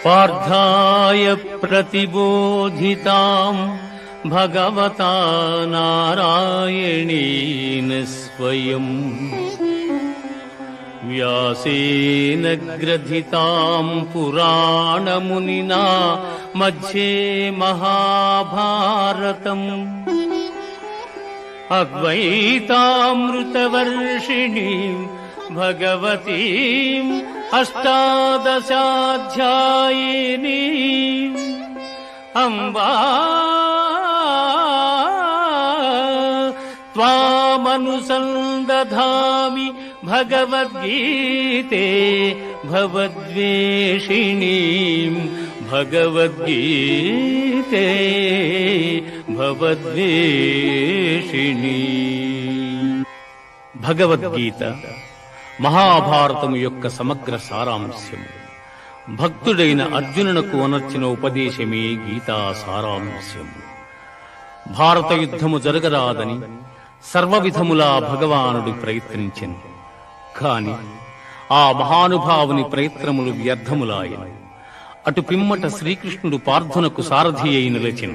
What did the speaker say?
పార్థాయ ప్రతిబోధితాం భగవతా నారాయణేన స్వయం వ్యాసేన గ్రథితాం పురాణమునినా మధ్యే మహాభారతం అద్వైతామృతవర్షిణీం భగవతీం అష్టాదశాధ్యాయినీం అంబా త్వామనుసందధామి భగవద్గీతే భవద్వేషిణీం భగవద్గీతే భవద్వేషిణీం. భగవద్గీత మహాభారతము యొక్క సమగ్ర సారాంశము. భక్తుడైన అర్జునునకు అనర్చిన ఉపదేశమే గీతా సారాంశము. భారత యుద్ధము జరగరాదని సర్వవిధములా భగవానుడు ప్రయత్నించెను. కాని ఆ మహానుభావుని ప్రయత్నములు వ్యర్థములాయను. అటు పిమ్మట శ్రీకృష్ణుడు పార్థునకు సారథి అయి నిలిచెను.